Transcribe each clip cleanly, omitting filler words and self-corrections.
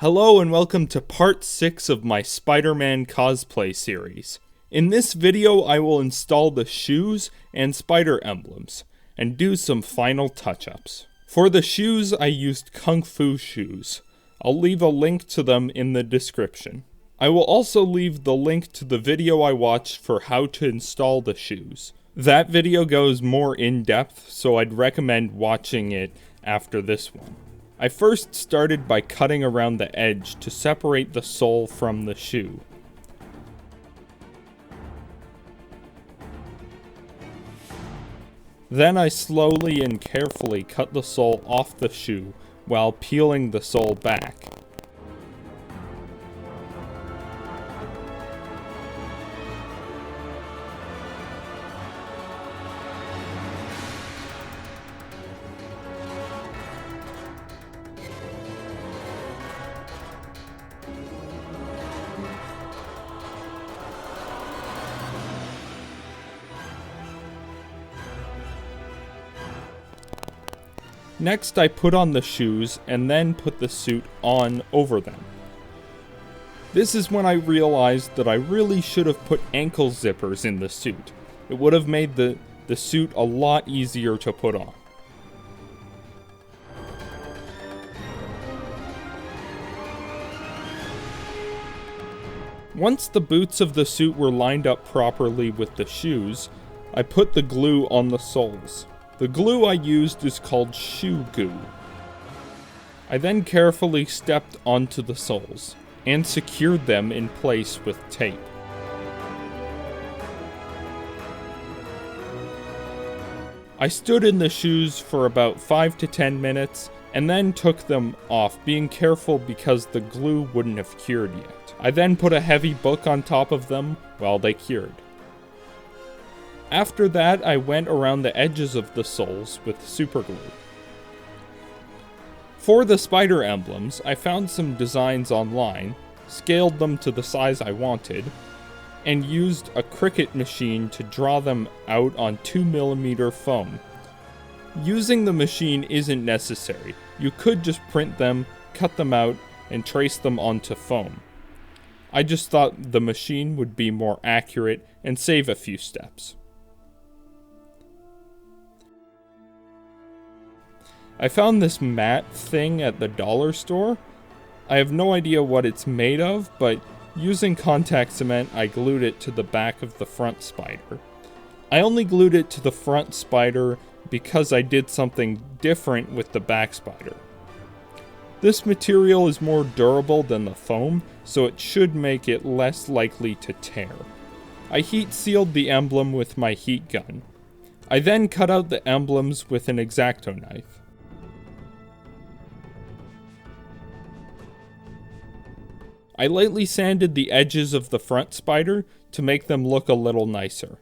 Hello and welcome to part 6 of my Spider-Man cosplay series. In this video I will install the shoes and spider emblems, and do some final touch-ups. For the shoes I used Kung Fu shoes. I'll leave a link to them in the description. I will also leave the link to the video I watched for how to install the shoes. That video goes more in-depth, so I'd recommend watching it after this one. I first started by cutting around the edge to separate the sole from the shoe. Then I slowly and carefully cut the sole off the shoe while peeling the sole back. Next, I put on the shoes and then put the suit on over them. This is when I realized that I really should have put ankle zippers in the suit. It would have made the suit a lot easier to put on. Once the boots of the suit were lined up properly with the shoes, I put the glue on the soles. The glue I used is called shoe goo. I then carefully stepped onto the soles and secured them in place with tape. I stood in the shoes for about 5 to 10 minutes and then took them off, being careful because the glue wouldn't have cured yet. I then put a heavy book on top of them while they cured. After that, I went around the edges of the soles with superglue. For the spider emblems, I found some designs online, scaled them to the size I wanted, and used a Cricut machine to draw them out on 2mm foam. Using the machine isn't necessary. You could just print them, cut them out, and trace them onto foam. I just thought the machine would be more accurate and save a few steps. I found this mat thing at the dollar store. I have no idea what it's made of, but using contact cement, I glued it to the back of the front spider. I only glued it to the front spider because I did something different with the back spider. This material is more durable than the foam, so it should make it less likely to tear. I heat sealed the emblem with my heat gun. I then cut out the emblems with an x-acto knife. I lightly sanded the edges of the front spider to make them look a little nicer.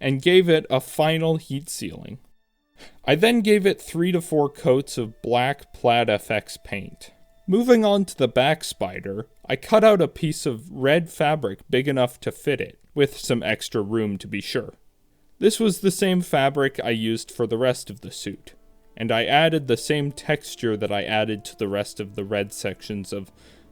And gave it a final heat sealing. I then gave it 3 to 4 coats of black Plaid FX paint. Moving on to the back spider, I cut out a piece of red fabric big enough to fit it, with some extra room to be sure. This was the same fabric I used for the rest of the suit, and I added the same texture that I added to the rest of the red sections of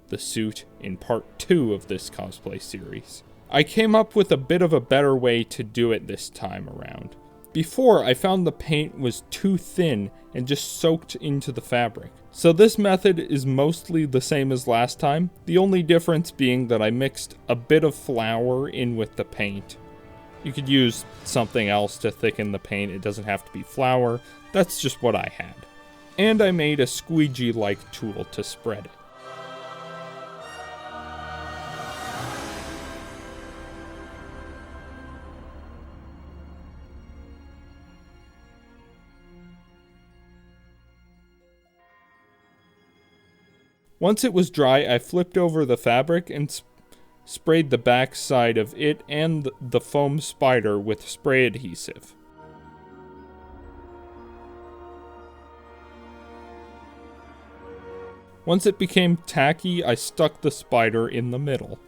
the suit in part 2 of this cosplay series. I came up with a bit of a better way to do it this time around. Before, I found the paint was too thin and just soaked into the fabric. So this method is mostly the same as last time, the only difference being that I mixed a bit of flour in with the paint. You could use something else to thicken the paint, it doesn't have to be flour, that's just what I had. And I made a squeegee-like tool to spread it. Once it was dry, I flipped over the fabric and sprayed the back side of it and the foam spider with spray adhesive. Once it became tacky, I stuck the spider in the middle.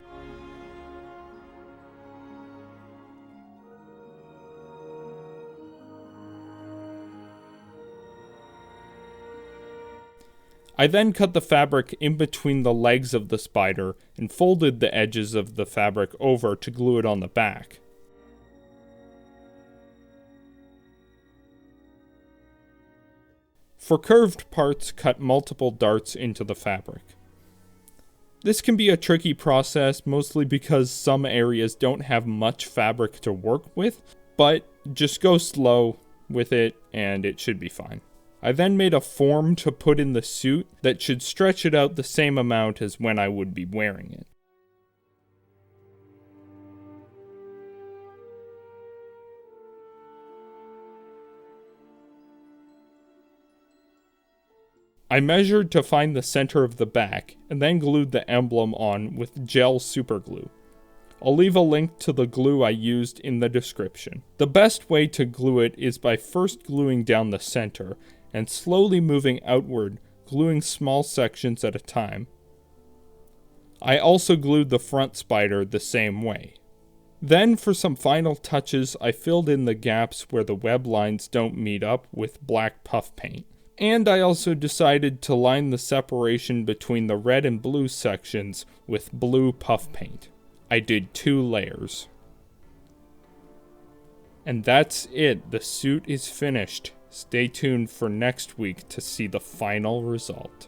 I then cut the fabric in between the legs of the spider and folded the edges of the fabric over to glue it on the back. For curved parts, cut multiple darts into the fabric. This can be a tricky process, mostly because some areas don't have much fabric to work with, but just go slow with it and it should be fine. I then made a form to put in the suit that should stretch it out the same amount as when I would be wearing it. I measured to find the center of the back, and then glued the emblem on with gel superglue. I'll leave a link to the glue I used in the description. The best way to glue it is by first gluing down the center, and slowly moving outward, gluing small sections at a time. I also glued the front spider the same way. Then for some final touches, I filled in the gaps where the web lines don't meet up with black puff paint. And I also decided to line the separation between the red and blue sections with blue puff paint. I did 2 layers. And that's it, the suit is finished. Stay tuned for next week to see the final result.